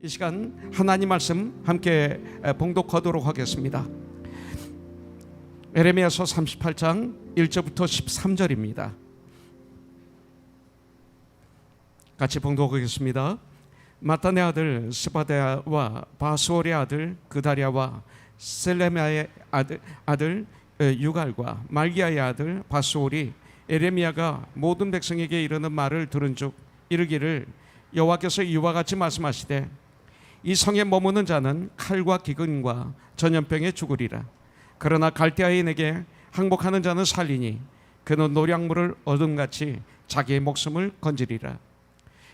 이 시간 하나님 말씀 함께 봉독하도록 하겠습니다. 에레미야서 38장 1절부터 13절입니다. 같이 봉독하겠습니다. 마탄의 아들 스바데아와 바스올의 아들 그다리아와 셀레미아의 아들 유갈과 말기야의 아들 바스올이 에레미야가 모든 백성에게 이르는 말을 들은즉 이르기를 여호와께서 이와 같이 말씀하시되 이 성에 머무는 자는 칼과 기근과 전염병에 죽으리라. 그러나 갈대아인에게 항복하는 자는 살리니 그는 노량물을 어둠같이 자기의 목숨을 건지리라.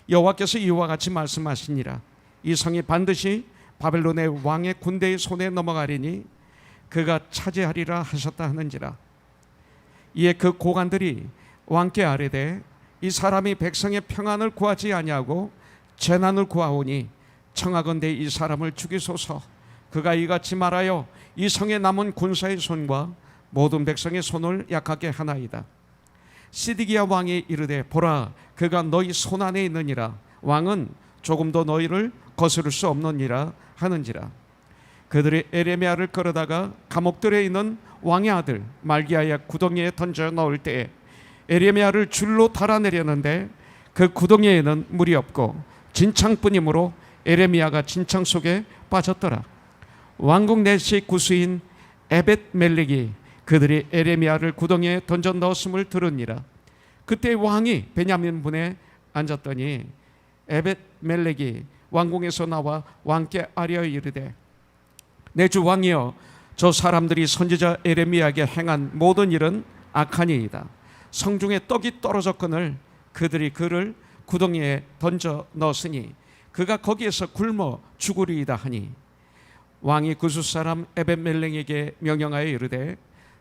여호와께서 이와 같이 말씀하시니라. 이 성이 반드시 바벨론의 왕의 군대의 손에 넘어가리니 그가 차지하리라 하셨다 하는지라. 이에 그 고관들이 왕께 아뢰되 이 사람이 백성의 평안을 구하지 아니하고 재난을 구하오니 청하건대 이 사람을 죽이소서. 그가 이같이 말하여 이 성에 남은 군사의 손과 모든 백성의 손을 약하게 하나이다. 시드기야 왕이 이르되 보라 그가 너희 손 안에 있느니라. 왕은 조금도 너희를 거스를 수 없느니라 하는지라. 그들이 에레미야를 끌어다가 감옥들에 있는 왕의 아들 말기야의 구덩이에 던져 넣을 때에 에레미야를 줄로 달아내렸는데 그 구덩이에는 물이 없고 진창뿐이므로 에레미야가 진창 속에 빠졌더라. 왕궁 내시 구수인 에벳멜렉이 그들이 에레미야를 구덩이에 던져 넣었음을 들으니라. 그때 왕이 베냐민 분에 앉았더니 에벳멜렉이 왕궁에서 나와 왕께 아뢰어 이르되 내 주 왕이여 저 사람들이 선지자 에레미야에게 행한 모든 일은 악하니이다. 성중에 떡이 떨어졌거늘 그들이 그를 구덩이에 던져 넣었으니 그가 거기에서 굶어 죽으리이다 하니 왕이 구수 사람 에벳멜렉에게 명령하여 이르되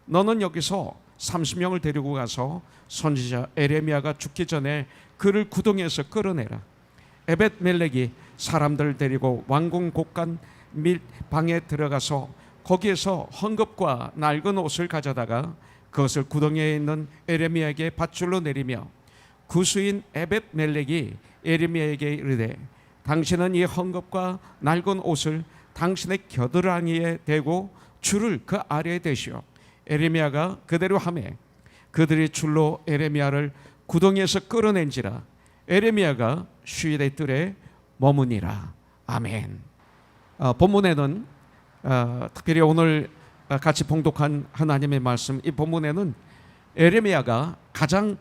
너는 여기서 30명을 데리고 가서 선지자 에레미야가 죽기 전에 그를 구덩이에서 끌어내라. 에벳멜렉이 사람들을 데리고 왕궁 곳간 및 방에 들어가서 거기에서 헝겊과 낡은 옷을 가져다가 그것을 구덩이에 있는 에레미야에게 밧줄로 내리며 구수인 에벳멜렉이 에레미야에게 이르되 당신은 이 헝겊과 낡은 옷을 당신의 겨드랑이에 대고 줄을 그 아래에 대시오. 에레미야가 그대로 하매 그들이 줄로 에레미야를 구덩이에서 끌어낸지라. 에레미야가 슈일의 뜰에 머무니라. 아멘. 본문에는 특별히 오늘 같이 봉독한 하나님의 말씀, 이 본문에는 에레미야가 가장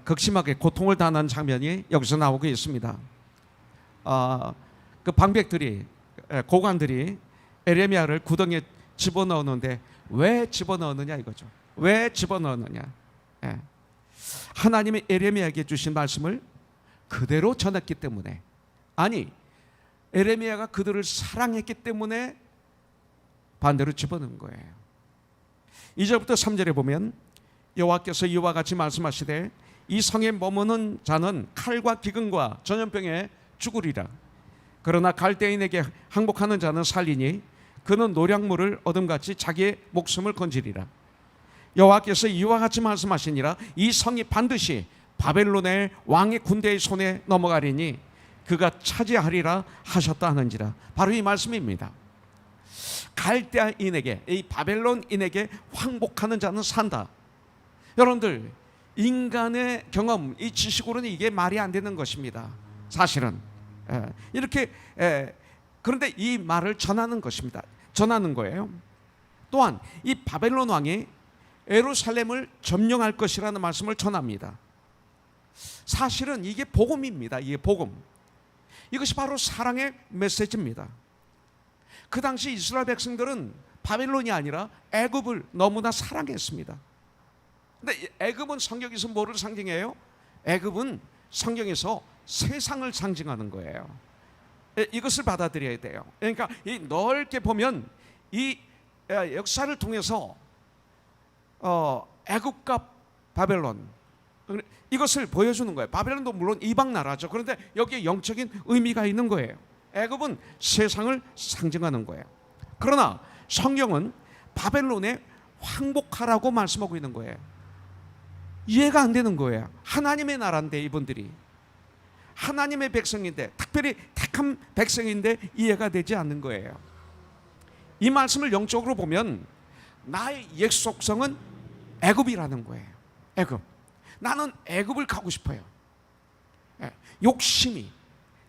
극심하게 고통을 당한 장면이 여기서 나오고 있습니다. 그 방백들이 고관들이 에레미야를 구덩이에 집어넣었는데 왜 집어넣었느냐 이거죠. 왜 집어넣었느냐. 하나님이 에레미야에게 주신 말씀을 그대로 전했기 때문에, 아니 에레미야가 그들을 사랑했기 때문에 반대로 집어넣은 거예요. 2절부터 3절에 보면 여호와께서 이와 같이 말씀하시되 이 성에 머무는 자는 칼과 기근과 전염병에 죽으리라. 그러나 갈대인에게 항복하는 자는 살리니 그는 노량물을 어둠같이 자기의 목숨을 건지리라. 여호와께서 이와 같이 말씀하시니라. 이 성이 반드시 바벨론의 왕의 군대의 손에 넘어가리니 그가 차지하리라 하셨다 하는지라. 바로 이 말씀입니다. 갈대인에게, 이 바벨론인에게 항복하는 자는 산다. 여러분들, 인간의 경험, 이 지식으로는 이게 말이 안 되는 것입니다. 사실은 이렇게 그런데 이 말을 전하는 것입니다. 전하는 거예요. 또한 이 바벨론 왕이 예루살렘을 점령할 것이라는 말씀을 전합니다. 사실은 이게 복음입니다. 이게 복음. 이것이 바로 사랑의 메시지입니다. 그 당시 이스라엘 백성들은 바벨론이 아니라 애굽을 너무나 사랑했습니다. 근데 애굽은 성경에서 뭐를 상징해요? 애굽은 성경에서 세상을 상징하는 거예요. 이것을 받아들여야 돼요. 그러니까 이 넓게 보면 이 역사를 통해서 애굽과 바벨론 이것을 보여주는 거예요. 바벨론도 물론 이방 나라죠. 그런데 여기에 영적인 의미가 있는 거예요. 애굽은 세상을 상징하는 거예요. 그러나 성경은 바벨론에 항복하라고 말씀하고 있는 거예요. 이해가 안 되는 거예요. 하나님의 나라인데 이분들이 하나님의 백성인데, 특별히 택한 백성인데 이해가 되지 않는 거예요. 이 말씀을 영적으로 보면 나의 옛 속성은 애굽이라는 거예요. 애굽. 나는 애굽을 가고 싶어요. 욕심이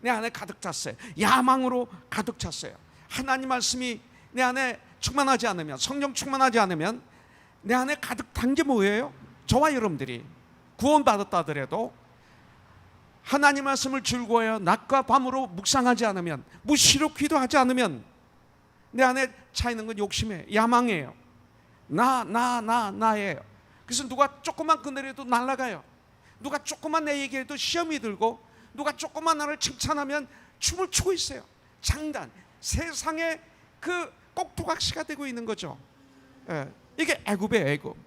내 안에 가득 찼어요. 야망으로 가득 찼어요. 하나님 말씀이 내 안에 충만하지 않으면, 성령 충만하지 않으면 내 안에 가득 찬 게 뭐예요? 저와 여러분들이 구원받았다 하더라도 하나님 말씀을 즐거워하여 낮과 밤으로 묵상하지 않으면, 무시로 기도하지 않으면 내 안에 차 있는 건 욕심이에요. 야망이에요. 나예요. 그래서 누가 조금만 건드려도 날아가요. 누가 조금만 내 얘기해도 시험이 들고, 누가 조금만 나를 칭찬하면 춤을 추고 있어요. 장단, 세상의 그 꼭두각시가 되고 있는 거죠. 이게 애굽이에요, 애굽.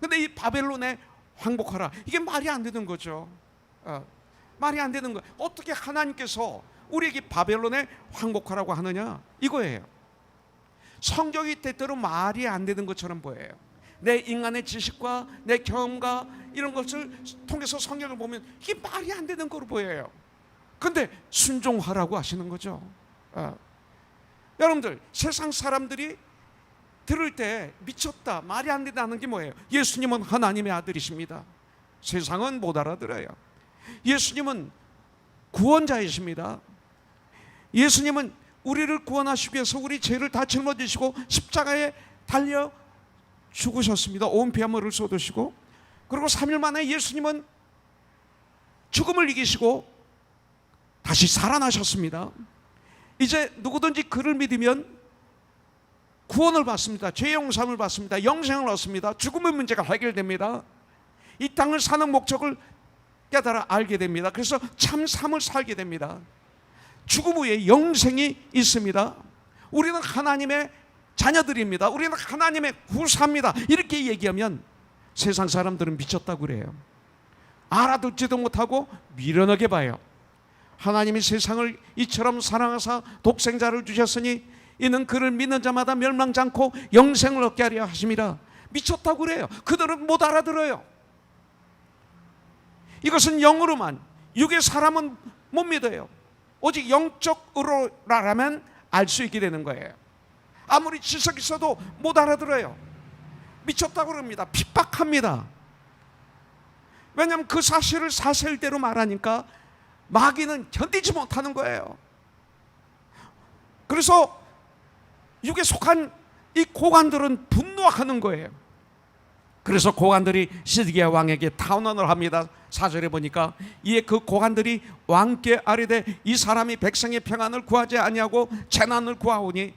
근데 이 바벨론에 항복하라, 이게 말이 안 되는 거죠. 말이 안 되는 거예요. 어떻게 하나님께서 우리에게 바벨론에 항복하라고 하느냐, 이거예요. 성경이 때때로 말이 안 되는 것처럼 보여요. 내 인간의 지식과 내 경험과 이런 것을 통해서 성경을 보면 이게 말이 안 되는 거로 보여요. 근데 순종하라고 하시는 거죠. 여러분들, 세상 사람들이 들을 때 미쳤다, 말이 안 된다는 게 뭐예요? 예수님은 하나님의 아들이십니다. 세상은 못 알아들어요. 예수님은 구원자이십니다. 예수님은 우리를 구원하시기 위해서 우리 죄를 다 짊어지시고 십자가에 달려 죽으셨습니다. 온 피아물을 쏟으시고, 그리고 3일 만에 예수님은 죽음을 이기시고 다시 살아나셨습니다. 이제 누구든지 그를 믿으면 구원을 받습니다. 죄 용서를 받습니다. 영생을 얻습니다. 죽음의 문제가 해결됩니다. 이 땅을 사는 목적을 깨달아 알게 됩니다. 그래서 참 삶을 살게 됩니다. 죽음 후에 영생이 있습니다. 우리는 하나님의 자녀들입니다. 우리는 하나님의 후사입니다. 이렇게 얘기하면 세상 사람들은 미쳤다고 그래요. 알아듣지도 못하고 미련하게 봐요. 하나님이 세상을 이처럼 사랑하사 독생자를 주셨으니 이는 그를 믿는 자마다 멸망치 않고 영생을 얻게 하려 하심이라. 미쳤다고 그래요. 그들은 못 알아들어요. 이것은 영으로만, 육의 사람은 못 믿어요. 오직 영적으로라면 알 수 있게 되는 거예요. 아무리 지식 있어도 못 알아들어요. 미쳤다고 그럽니다. 핍박합니다. 왜냐하면 그 사실을 사실대로 말하니까 마귀는 견디지 못하는 거예요. 그래서 육에 속한 이 고관들은 분노하는 거예요. 그래서 고관들이 시드기야 왕에게 탄원을 합니다. 4절에 보니까 이에 그 고관들이 왕께 아뢰되 이 사람이 백성의 평안을 구하지 아니하고 재난을 구하오니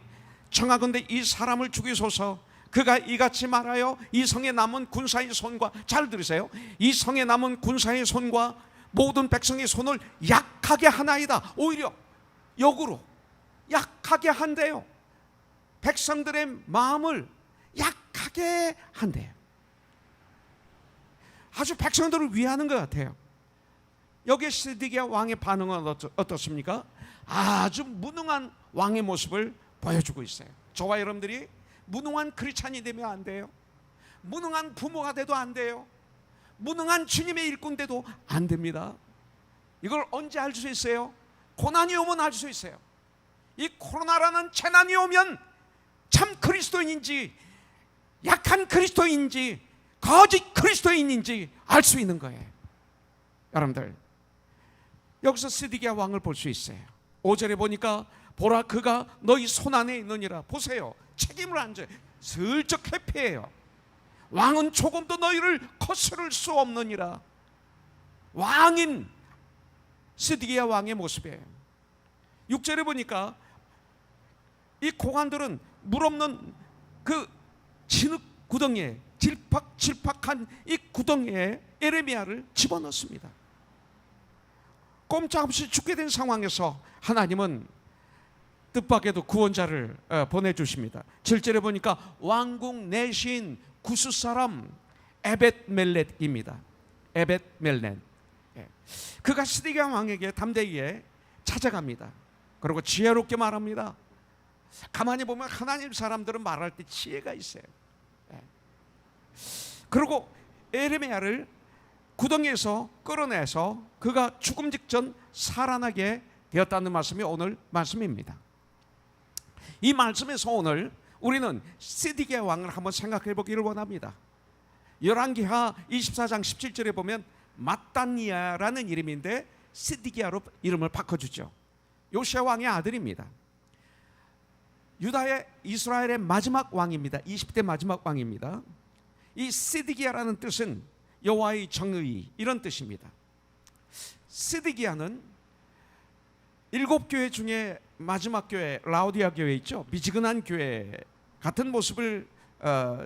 청하건대 이 사람을 죽이소서. 그가 이같이 말하여 이 성에 남은 군사의 손과, 잘 들으세요, 이 성에 남은 군사의 손과 모든 백성의 손을 약하게 하나이다. 오히려 역으로 약하게 한대요. 백성들의 마음을 약하게 한대요. 아주 백성들을 위하는 것 같아요. 여기에 시드기야 왕의 반응은 어떻습니까? 아주 무능한 왕의 모습을 보여주고 있어요. 저와 여러분들이 무능한 크리스찬이 되면 안 돼요. 무능한 부모가 돼도 안 돼요. 무능한 주님의 일꾼 돼도 안 됩니다. 이걸 언제 알 수 있어요? 고난이 오면 알 수 있어요. 이 코로나라는 재난이 오면 참 그리스도인인지 약한 그리스도인인지 거짓 그리스도인인지 알 수 있는 거예요. 여러분들, 여기서 시드기야 왕을 볼 수 있어요. 5절에 보니까 보라 그가 너희 손 안에 있느니라. 보세요, 책임을 안 져요. 슬쩍 회피해요. 왕은 조금도 너희를 거스를 수 없느니라. 왕인 시드기야 왕의 모습이에요. 6절에 보니까 이 고관들은 물 없는 그 진흙 구덩이에, 질팍질팍한 이 구덩이에 에레미야를 집어넣습니다. 꼼짝없이 죽게 된 상황에서 하나님은 뜻밖에도 구원자를 보내주십니다. 7절에 보니까 왕궁 내신 구스 사람 에벳멜렛입니다. 에벳멜렛. 그가 시드기야 왕에게 담대하게 찾아갑니다. 그리고 지혜롭게 말합니다. 가만히 보면 하나님 사람들은 말할 때 지혜가 있어요. 그리고 에레미야를 구덩이에서 끌어내서 그가 죽음 직전 살아나게 되었다는 말씀이 오늘 말씀입니다. 이 말씀에서 오늘 우리는 시드기야 왕을 한번 생각해 보기를 원합니다. 열왕기하 24장 17절에 보면 마따니아라는 이름인데 시드기야로 이름을 바꿔주죠. 요시야 왕의 아들입니다. 유다의 이스라엘의 마지막 왕입니다. 20대 마지막 왕입니다. 이 시드기야라는 뜻은 여호와의 정의, 이런 뜻입니다. 시드기야는 7교회 중에 마지막 교회 라오디아 교회 있죠. 미지근한 교회 같은 모습을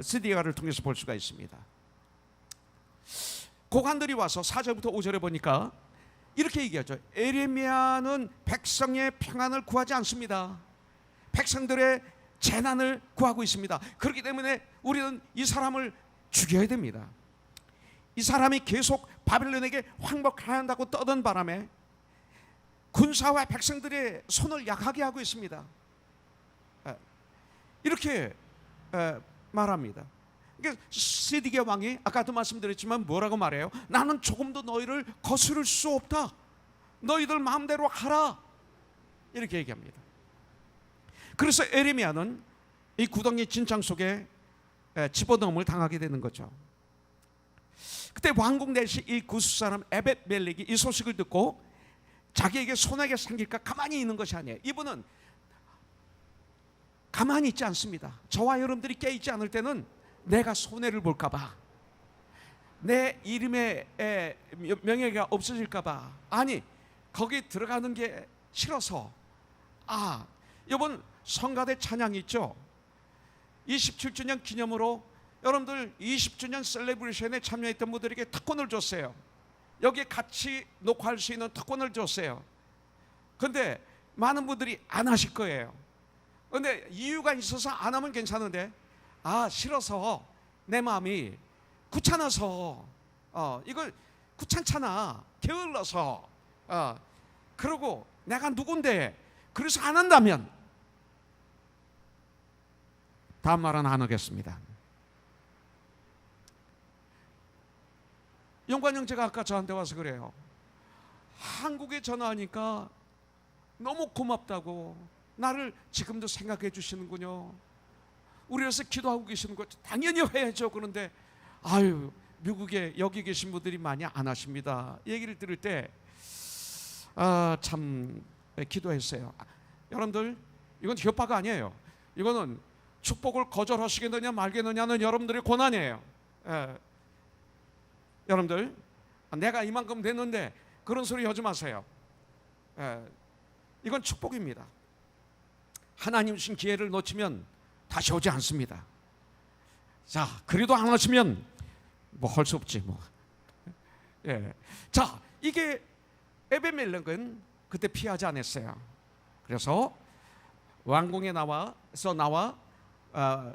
시드기야를 통해서 볼 수가 있습니다. 고관들이 와서 4절부터 5절에 보니까 이렇게 얘기하죠. 에레미야는 백성의 평안을 구하지 않습니다. 백성들의 재난을 구하고 있습니다. 그렇기 때문에 우리는 이 사람을 죽여야 됩니다. 이 사람이 계속 바벨론에게 항복해야 한다고 떠든 바람에 군사와 백성들의 손을 약하게 하고 있습니다. 이렇게 말합니다. 그러니까 시드기야 왕이 아까도 말씀드렸지만 뭐라고 말해요? 나는 조금도 너희를 거스를 수 없다. 너희들 마음대로 하라. 이렇게 얘기합니다. 그래서 에레미야는 이 구덩이 진창 속에 집어넣음을 당하게 되는 거죠. 그때 왕궁 내시 이 구스 사람 에벳멜렉이 이 소식을 듣고 자기에게 손해가 생길까 가만히 있는 것이 아니에요. 이분은 가만히 있지 않습니다. 저와 여러분들이 깨있지 않을 때는 내가 손해를 볼까 봐, 내 이름에 명예가 없어질까 봐, 아니 거기 들어가는 게 싫어서, 이번 성가대 찬양이 있죠. 27주년 기념으로 여러분들 20주년 셀레브레이션에 참여했던 분들에게 특권을 줬어요. 여기에 같이 녹화할 수 있는 특권을 줬어요. 근데 많은 분들이 안 하실 거예요. 근데 이유가 있어서 안 하면 괜찮은데, 싫어서, 내 마음이 귀찮아서, 이거 귀찮잖아, 게을러서, 그러고 내가 누군데 그래서 안 한다면 다음 말은 안 하겠습니다. 영관 형제가 아까 저한테 와서 그래요. 한국에 전화하니까 너무 고맙다고, 나를 지금도 생각해 주시는군요. 우리 위해서 기도하고 계시는 거 당연히 해야죠. 그런데 미국에 여기 계신 분들이 많이 안 하십니다. 얘기를 들을 때 참 기도했어요. 여러분들, 이건 협박 아니에요. 이거는 축복을 거절하시겠느냐 말겠느냐는 여러분들의 권한이에요. 여러분들, 내가 이만큼 됐는데 그런 소리 하지 마세요. 이건 축복입니다. 하나님 주신 기회를 놓치면 다시 오지 않습니다. 자, 그래도 안 하시면 뭐 할 수 없지 뭐. 자, 이게 에베멜렉은 그때 피하지 않았어요. 그래서 왕궁에 나와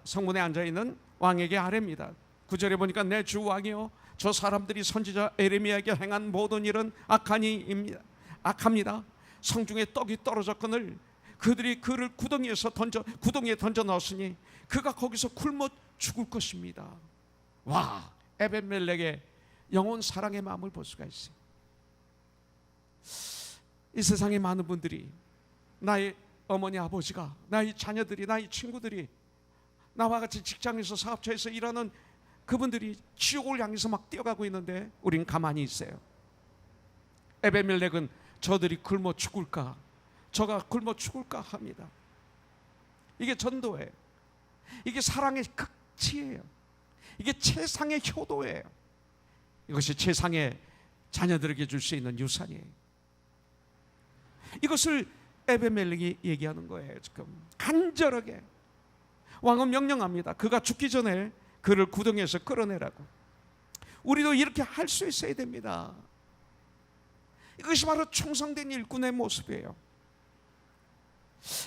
성문에 앉아 있는 왕에게 아뢰입니다. 9절에 보니까 내 주 왕이요, 저 사람들이 선지자 에레미야에게 행한 모든 일은 악합니다. 성중에 떡이 떨어졌거늘 그들이 그를 구덩이에 던져 넣었으니 그가 거기서 굶어 죽을 것입니다. 와, 에벳멜렉의 영혼 사랑의 마음을 볼 수가 있어요. 이 세상에 많은 분들이, 나의 어머니 아버지가, 나의 자녀들이, 나의 친구들이, 나와 같이 직장에서 사업처에서 일하는 그분들이 지옥을 향해서 막 뛰어가고 있는데 우린 가만히 있어요. 에벳멜렉은 저들이 굶어 죽을까, 저가 굶어 죽을까 합니다. 이게 전도예요. 이게 사랑의 극치예요. 이게 최상의 효도예요. 이것이 최상의 자녀들에게 줄 수 있는 유산이에요. 이것을 에벳멜렉이 얘기하는 거예요. 지금 간절하게 왕은 명령합니다. 그가 죽기 전에 그를 구덩이에서 끌어내라고. 우리도 이렇게 할 수 있어야 됩니다. 이것이 바로 충성된 일꾼의 모습이에요.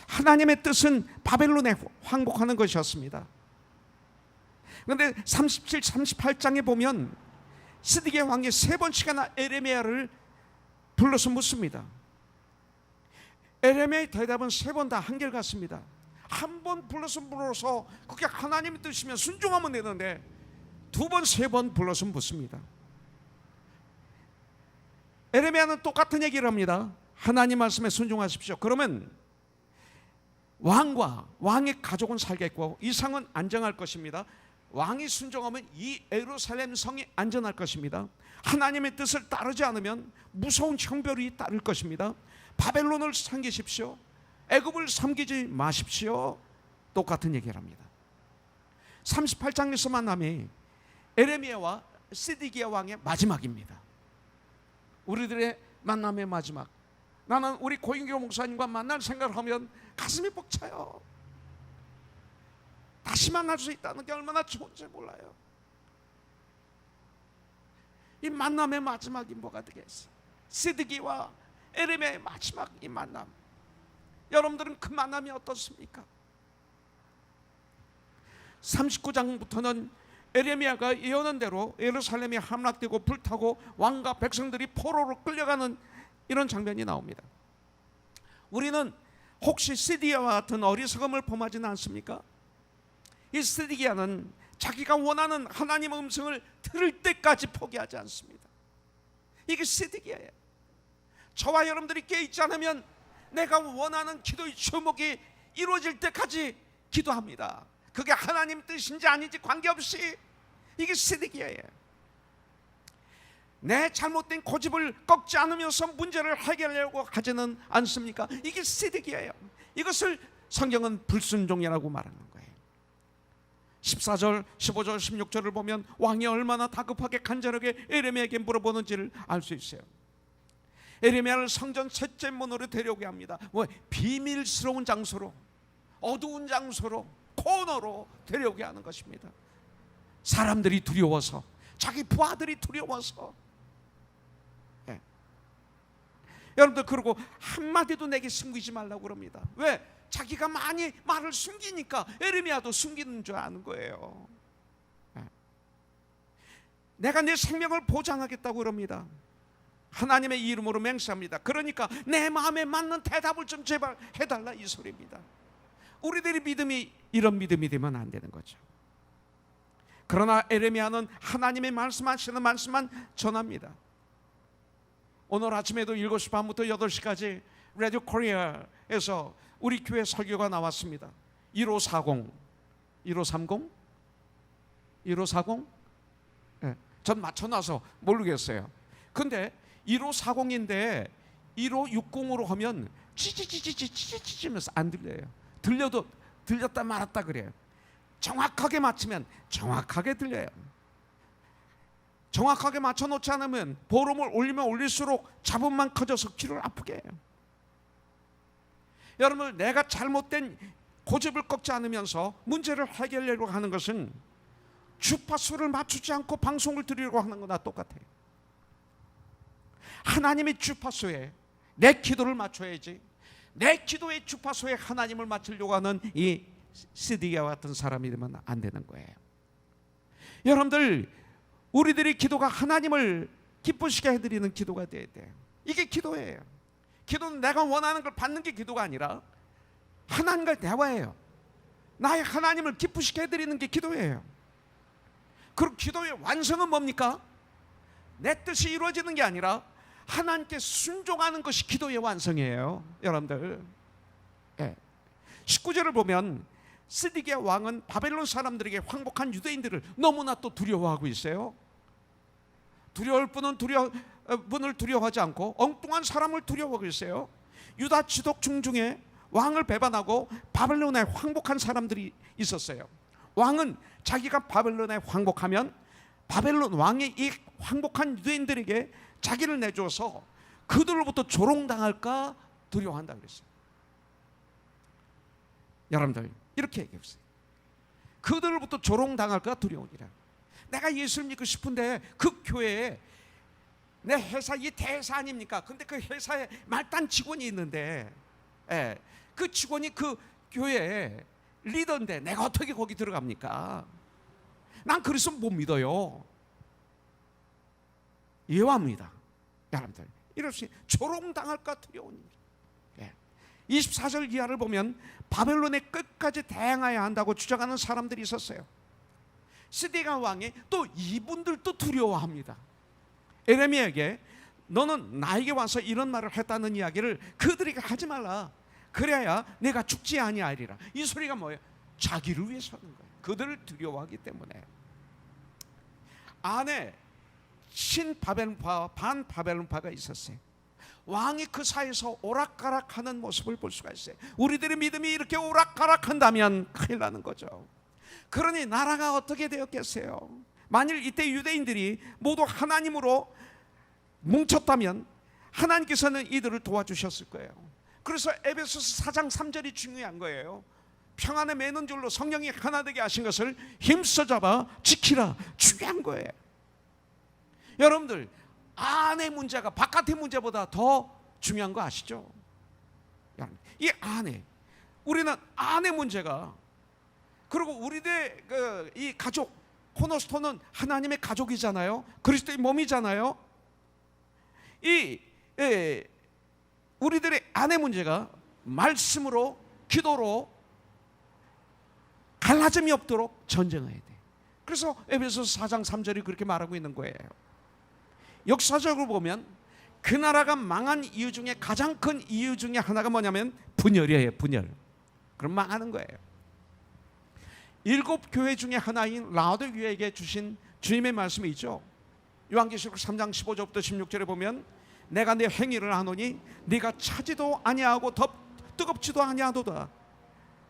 하나님의 뜻은 바벨론에 항복하는 것이었습니다. 그런데 37, 38장에 보면 시드기야 왕이 3번씩이나 에레미야를 불러서 묻습니다. 에레미야의 대답은 3번 다 한결같습니다. 한 번 불러서 그게 하나님의 뜻이면 순종하면 되는데 2번, 3번 불러서 묻습니다. 에레미야는 똑같은 얘기를 합니다. 하나님 말씀에 순종하십시오. 그러면 왕의 가족은 살겠고 이 성은 안정할 것입니다. 왕이 순종하면 이 예루살렘 성이 안전할 것입니다. 하나님의 뜻을 따르지 않으면 무서운 형벌이 따를 것입니다. 바벨론을 섬기십시오. 애굽을 섬기지 마십시오. 똑같은 얘기를 합니다. 38장에서 만남이 에레미야와 시드기야 왕의 마지막입니다. 우리들의 만남의 마지막. 나는 우리 고인교 목사님과 만날 생각을 하면 가슴이 벅차요. 다시 만날 수 있다는 게 얼마나 좋은지 몰라요. 이 만남의 마지막이 뭐가 되겠어요? 시드기와 에레미야의 마지막 이 만남. 여러분들은 그 만남이 어떻습니까? 39장부터는 에레미야가 예언한 대로 예루살렘이 함락되고 불타고 왕과 백성들이 포로로 끌려가는 이런 장면이 나옵니다. 우리는 혹시 시드기야와 같은 어리석음을 범하지는 않습니까? 이 시드기야는 자기가 원하는 하나님의 음성을 들을 때까지 포기하지 않습니다. 이게 시드기야예요. 저와 여러분들이 깨어있지 않으면 내가 원하는 기도의 제목이 이루어질 때까지 기도합니다. 그게 하나님 뜻인지 아닌지 관계없이 이게 시드기야예요. 내 잘못된 고집을 꺾지 않으면서 문제를 해결하려고 하지는 않습니까? 이게 시드기야예요. 이것을 성경은 불순종이라고 말하는 거예요. 14절, 15절, 16절을 보면 왕이 얼마나 다급하게 간절하게 에레미야에게 물어보는지를 알 수 있어요. 에레미야를 성전 셋째 문으로 데려오게 합니다. 비밀스러운 장소로, 어두운 장소로, 코너로 데려오게 하는 것입니다. 사람들이 두려워서, 자기 부하들이 두려워서. 네. 여러분들 그러고 한마디도 내게 숨기지 말라고 그럽니다. 왜? 자기가 많이 말을 숨기니까 에레미야도 숨기는 줄 아는 거예요. 네. 내가 내 생명을 보장하겠다고 그럽니다. 하나님의 이름으로 맹세합니다. 그러니까 내 마음에 맞는 대답을 좀 제발 해달라 이 소리입니다. 우리들의 믿음이 이런 믿음이 되면 안 되는 거죠. 그러나 에레미야는 하나님의 말씀하시는 말씀만 전합니다. 오늘 아침에도 7시 반부터 8시까지 라디오 코리아에서 우리 교회 설교가 나왔습니다. 1540, 1530, 1540? 네, 전 맞춰놔서 모르겠어요. 근데 1540인데 1560으로 하면 찌찌찌찌찌찌찌면서 안 들려요. 들려도 들렸다 말았다 그래요. 정확하게 맞추면 정확하게 들려요. 정확하게 맞춰놓지 않으면 보름을 올리면 올릴수록 잡음만 커져서 귀를 아프게 해요. 여러분, 내가 잘못된 고집을 꺾지 않으면서 문제를 해결하려고 하는 것은 주파수를 맞추지 않고 방송을 드리려고 하는 거나 똑같아요. 하나님의 주파수에 내 기도를 맞춰야지, 내 기도의 주파수에 하나님을 맞추려고 하는 이 시드기야와 같은 사람이 되면 안 되는 거예요. 여러분들, 우리들의 기도가 하나님을 기쁘시게 해드리는 기도가 돼야 돼요. 이게 기도예요. 기도는 내가 원하는 걸 받는 게 기도가 아니라 하나님과 대화예요. 나의 하나님을 기쁘시게 해드리는 게 기도예요. 그리고 기도의 완성은 뭡니까? 내 뜻이 이루어지는 게 아니라 하나님께 순종하는 것이 기도의 완성이에요. 여러분들, 19절을 보면 시드기야 왕은 바벨론 사람들에게 황복한 유대인들을 너무나 또 두려워하고 있어요. 두려울 분을 두려워하지 않고 엉뚱한 사람을 두려워하고 있어요. 유다 지독중 중에 왕을 배반하고 바벨론에 황복한 사람들이 있었어요. 왕은 자기가 바벨론에 황복하면 바벨론 왕의 이 황복한 유대인들에게 자기를 내줘서 그들로부터 조롱당할까 두려워한다 그랬어요. 여러분들, 이렇게 얘기했어요. 그들로부터 조롱당할까 두려우니라. 내가 예수를 믿고 싶은데 그 교회에 내 회사 이 대사 아닙니까? 근데 그 회사에 말단 직원이 있는데, 그 직원이 그 교회에 리더인데 내가 어떻게 거기 들어갑니까? 난 그래서 못 믿어요. 예화입니다. 여러분들, 이렇게 조롱당할까 두려운 일. 24절 이하를 보면 바벨론의 끝까지 대항해야 한다고 주장하는 사람들이 있었어요. 시드기야 왕이 또 이분들도 두려워합니다. 에레미야에게 너는 나에게 와서 이런 말을 했다는 이야기를 그들에게 하지 말라. 그래야 내가 죽지 아니하리라. 이 소리가 뭐예요? 자기를 위해서 하는 거예요. 그들을 두려워하기 때문에. 안에 신바벨론파, 반바벨론파가 있었어요. 왕이 그 사이에서 오락가락하는 모습을 볼 수가 있어요. 우리들의 믿음이 이렇게 오락가락한다면 큰일 나는 거죠. 그러니 나라가 어떻게 되었겠어요? 만일 이때 유대인들이 모두 하나님으로 뭉쳤다면 하나님께서는 이들을 도와주셨을 거예요. 그래서 에베소서 4장 3절이 중요한 거예요. 평안에 매는 줄로 성령이 하나 되게 하신 것을 힘써 잡아 지키라. 중요한 거예요. 여러분들, 안의 문제가 바깥의 문제보다 더 중요한 거 아시죠? 이 안에, 우리는 안의 문제가, 그리고 우리들 이 가족 코너스톤은 하나님의 가족이잖아요. 그리스도의 몸이잖아요. 우리들의 안의 문제가 말씀으로, 기도로 갈라짐이 없도록 전쟁해야 돼. 그래서 에베소서 4장 3절이 그렇게 말하고 있는 거예요. 역사적으로 보면 그 나라가 망한 이유 중에 가장 큰 이유 중에 하나가 뭐냐면 분열이에요. 분열. 그럼 망하는 거예요. 7 교회 중에 하나인 라오디게아에게 주신 주님의 말씀이 있죠. 요한계시록 3장 15절부터 16절에 보면 내가 내 행위를 아노니 네가 차지도 아니하고 뜨겁지도 아니하도다.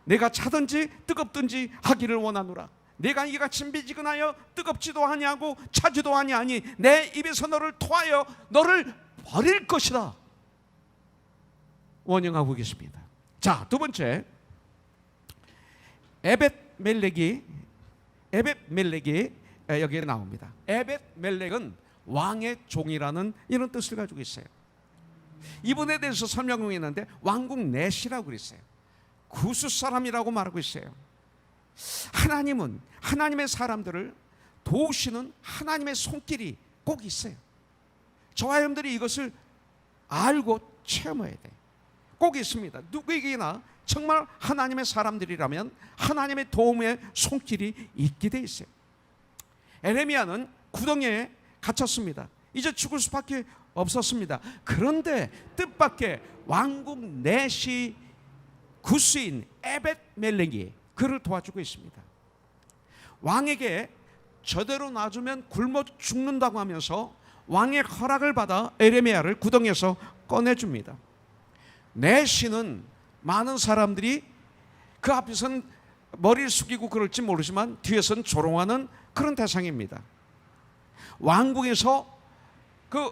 내가 차든지 뜨겁든지 하기를 원하노라. 내가 이같이 미지근하여 뜨겁지도 아니하고 차지도 아니하니 내 입에서 너를 토하여 너를 버릴 것이다. 원형하고 계십니다. 자, 두 번째, 에벳멜렉이 여기에 나옵니다. 에벳멜렉은 왕의 종이라는 이런 뜻을 가지고 있어요. 이분에 대해서 설명하고 있는데 왕국 넷이라고 그랬어요. 구스 사람이라고 말하고 있어요. 하나님은 하나님의 사람들을 도우시는 하나님의 손길이 꼭 있어요. 저와 여러분들이 이것을 알고 체험해야 돼. 꼭 있습니다. 누구에게나 정말 하나님의 사람들이라면 하나님의 도움의 손길이 있게 돼 있어요. 에레미야는 구덩이에 갇혔습니다. 이제 죽을 수밖에 없었습니다. 그런데 뜻밖의 왕국 넷이 구스인 에벳멜렉이 그를 도와주고 있습니다. 왕에게 저대로 놔주면 굶어 죽는다고 하면서 왕의 허락을 받아 에레미야를 구덩이에서 꺼내줍니다. 넷이는 많은 사람들이 그 앞에서는 머리를 숙이고 그럴지 모르지만 뒤에서는 조롱하는 그런 대상입니다. 왕궁에서 그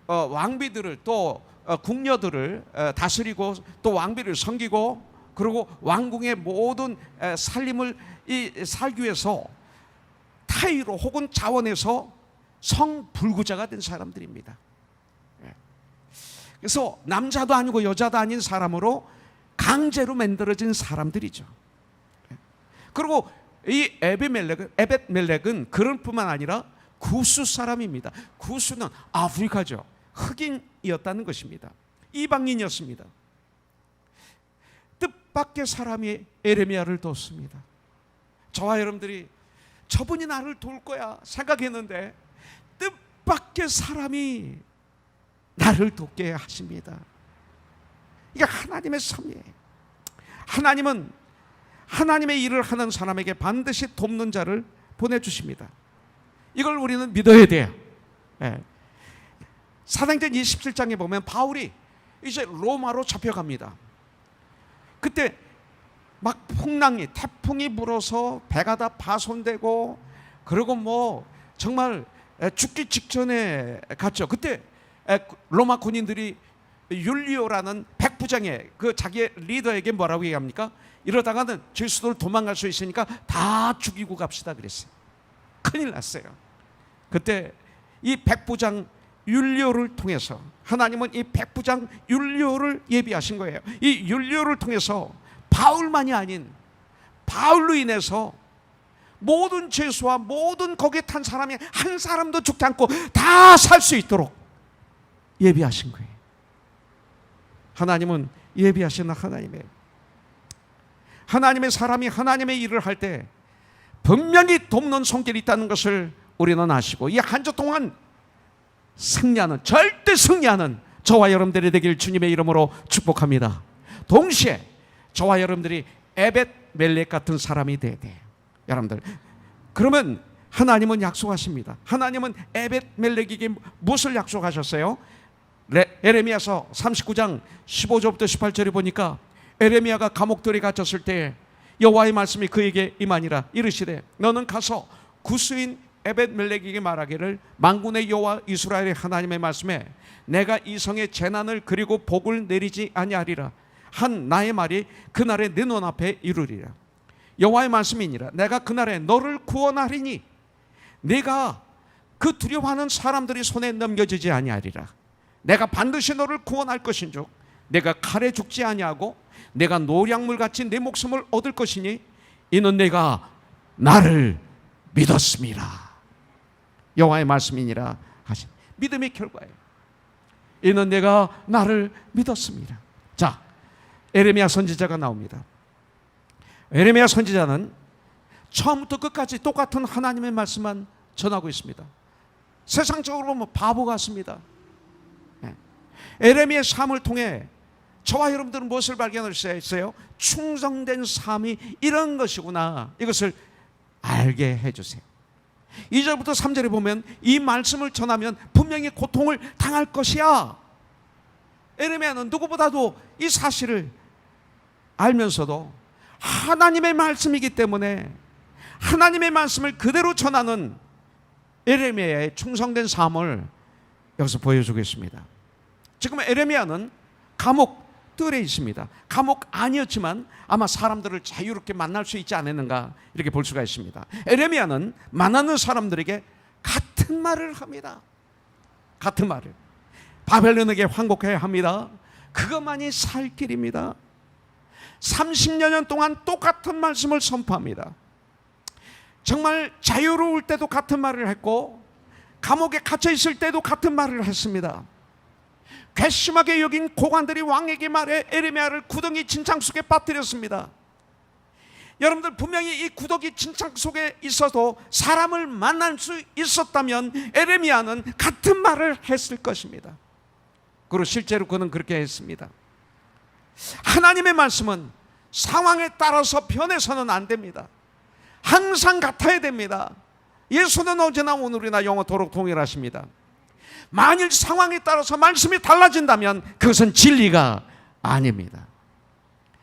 왕비들을 또 궁녀들을 다스리고 또 왕비를 섬기고 그리고 왕궁의 모든 살림을 살기 위해서 타의로 혹은 자원해서 성불구자가 된 사람들입니다. 그래서 남자도 아니고 여자도 아닌 사람으로 강제로 만들어진 사람들이죠. 그리고 이 에벳멜렉은 그럴 뿐만 아니라 구스 사람입니다. 구스는 아프리카죠. 흑인이었다는 것입니다. 이방인이었습니다. 뜻밖의 사람이 에레미야를 돕습니다. 저와 여러분들이 저분이 나를 도울 거야 생각했는데 뜻밖의 사람이 나를 돕게 하십니다. 이게 하나님의 섭리예요. 하나님은 하나님의 일을 하는 사람에게 반드시 돕는 자를 보내주십니다. 이걸 우리는 믿어야 돼요. 사도행전 27장에 보면 바울이 이제 로마로 잡혀갑니다. 그때 막 풍랑이 태풍이 불어서 배가 다 파손되고 그리고 뭐 정말 죽기 직전에 갔죠. 그때 로마 군인들이 율리오라는 백부장의 그 자기의 리더에게 뭐라고 얘기합니까? 이러다가는 죄수들 도망갈 수 있으니까 다 죽이고 갑시다 그랬어요. 큰일 났어요. 그때 이 백부장 율리오를 통해서 하나님은 이 백부장 율리오를 예비하신 거예요. 이 율리오를 통해서 바울만이 아닌 바울로 인해서 모든 죄수와 모든 거기에 탄 사람이 한 사람도 죽지 않고 다 살 수 있도록 예비하신 거예요. 하나님은 예비하시는 하나님의 사람이 하나님의 일을 할 때 분명히 돕는 손길이 있다는 것을 우리는 아시고 이 한 주 동안 승리하는, 절대 승리하는 저와 여러분들이 되길 주님의 이름으로 축복합니다. 동시에 저와 여러분들이 에벳멜렉 같은 사람이 돼야 돼요. 여러분들, 그러면 하나님은 약속하십니다. 하나님은 에벳멜렉에게 무엇을 약속하셨어요? 에레미야서 39장 15절부터 18절에 보니까 에레미야가 감옥들에 갇혔을 때 여호와의 말씀이 그에게 임하니라. 이르시되 너는 가서 구스인 에벳멜렉에게 말하기를 만군의 여호와 이스라엘의 하나님의 말씀에 내가 이 성에 재난을 그리고 복을 내리지 아니하리라 한 나의 말이 그날에 내 눈앞에 이루리라. 여호와의 말씀이니라. 내가 그날에 너를 구원하리니 내가 그 두려워하는 사람들이 손에 넘겨지지 아니하리라. 내가 반드시 너를 구원할 것인즉 내가 칼에 죽지 아니하고 내가 노량물같이 내 목숨을 얻을 것이니 이는 내가 나를 믿었습니다. 여호와의 말씀이니라 하신 믿음의 결과예요. 이는 내가 나를 믿었습니다. 자, 에레미야 선지자가 나옵니다. 에레미야 선지자는 처음부터 끝까지 똑같은 하나님의 말씀만 전하고 있습니다. 세상적으로 보면 바보 같습니다. 에레미야의 삶을 통해 저와 여러분들은 무엇을 발견할 수 있어요? 충성된 삶이 이런 것이구나. 이것을 알게 해주세요. 2절부터 3절에 보면 이 말씀을 전하면 분명히 고통을 당할 것이야. 에레미야는 누구보다도 이 사실을 알면서도 하나님의 말씀이기 때문에 하나님의 말씀을 그대로 전하는 에레미야의 충성된 삶을 여기서 보여주고 있습니다. 지금 에레미야는 감옥들에 있습니다. 감옥 아니었지만 아마 사람들을 자유롭게 만날 수 있지 않았는가 이렇게 볼 수가 있습니다. 에레미야는 만나는 사람들에게 같은 말을 합니다. 같은 말을. 바벨론에게 항복해야 합니다. 그것만이 살 길입니다. 30여 년 동안 똑같은 말씀을 선포합니다. 정말 자유로울 때도 같은 말을 했고 감옥에 갇혀 있을 때도 같은 말을 했습니다. 괘씸하게 여긴 고관들이 왕에게 말해 에레미야를 구덩이 진창 속에 빠뜨렸습니다. 여러분들, 분명히 이 구덩이 진창 속에 있어도 사람을 만날 수 있었다면 에레미야는 같은 말을 했을 것입니다. 그리고 실제로 그는 그렇게 했습니다. 하나님의 말씀은 상황에 따라서 변해서는 안 됩니다. 항상 같아야 됩니다. 예수는 어제나 오늘이나 영원토록 동일하십니다. 만일 상황에 따라서 말씀이 달라진다면 그것은 진리가 아닙니다.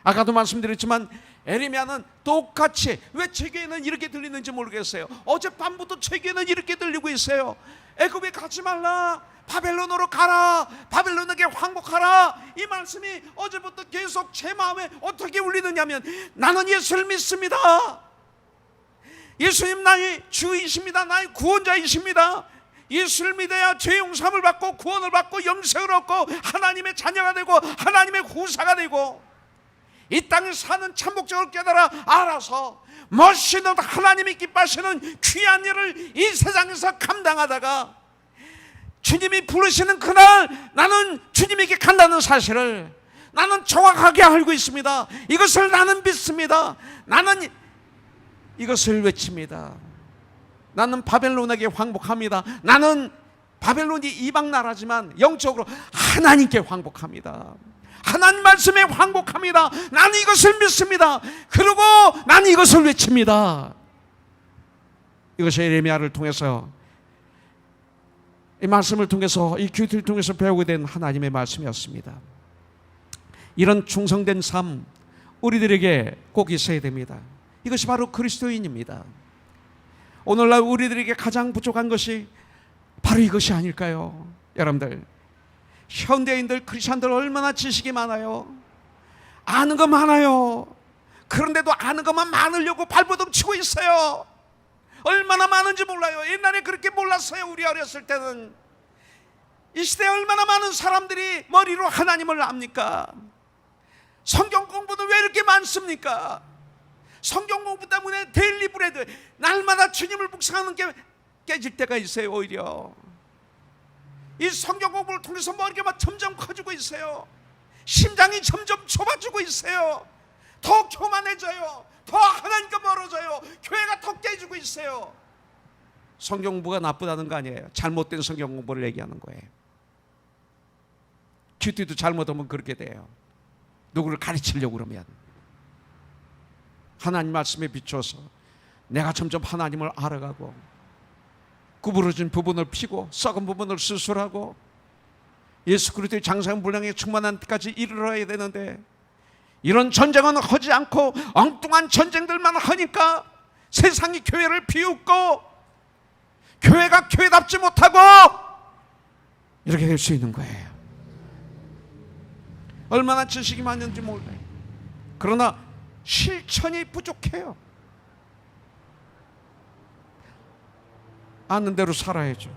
아까도 말씀드렸지만 에레미야는 똑같이, 왜 제 귀에는 이렇게 들리는지 모르겠어요. 어젯밤부터 제 귀에는 이렇게 들리고 있어요. 애굽에 가지 말라, 바벨론으로 가라, 바벨론에게 항복하라. 이 말씀이 어제부터 계속 제 마음에 어떻게 울리느냐면 나는 예수를 믿습니다. 예수님 나의 주이십니다. 나의 구원자이십니다. 예수를 믿어야 죄 용서함을 받고 구원을 받고 영생을 얻고 하나님의 자녀가 되고 하나님의 후사가 되고 이 땅에 사는 참 목적을 깨달아 알아서 멋있는 하나님이 기뻐하시는 귀한 일을 이 세상에서 감당하다가 주님이 부르시는 그날 나는 주님에게 간다는 사실을 나는 정확하게 알고 있습니다. 이것을 나는 믿습니다. 나는 이것을 외칩니다. 나는 바벨론에게 항복합니다. 나는 바벨론이 이방 나라지만 영적으로 하나님께 항복합니다. 하나님 말씀에 항복합니다. 나는 이것을 믿습니다. 그리고 나는 이것을 외칩니다. 이것이 에레미야를 통해서, 이 말씀을 통해서, 이 큐티를 통해서 배우게 된 하나님의 말씀이었습니다. 이런 충성된 삶 우리들에게 꼭 있어야 됩니다. 이것이 바로 그리스도인입니다. 오늘날 우리들에게 가장 부족한 것이 바로 이것이 아닐까요? 여러분들, 현대인들, 크리스천들 얼마나 지식이 많아요. 아는 거 많아요. 그런데도 아는 것만 많으려고 발버둥 치고 있어요. 얼마나 많은지 몰라요. 옛날에 그렇게 몰랐어요. 우리 어렸을 때는. 이 시대에 얼마나 많은 사람들이 머리로 하나님을 압니까? 성경 공부도 왜 이렇게 많습니까? 성경 공부 때문에 데일리 브레드, 날마다 주님을 묵상하는 게 깨질 때가 있어요. 오히려 이 성경 공부를 통해서 머리가 막 점점 커지고 있어요. 심장이 점점 좁아지고 있어요. 더 교만해져요. 더 하나님과 멀어져요. 교회가 더 깨지고 있어요. 성경 공부가 나쁘다는 거 아니에요. 잘못된 성경 공부를 얘기하는 거예요. 큐티도 잘못하면 그렇게 돼요. 누구를 가르치려고 그러면. 하나님 말씀에 비춰서 내가 점점 하나님을 알아가고 구부러진 부분을 피고 썩은 부분을 수술하고 예수 그리스도의 장성분량에 충만한 때까지 이르러야 되는데, 이런 전쟁은 하지 않고 엉뚱한 전쟁들만 하니까 세상이 교회를 비웃고 교회가 교회답지 못하고 이렇게 될 수 있는 거예요. 얼마나 지식이 많은지 몰라요. 그러나 실천이 부족해요. 아는 대로 살아야죠.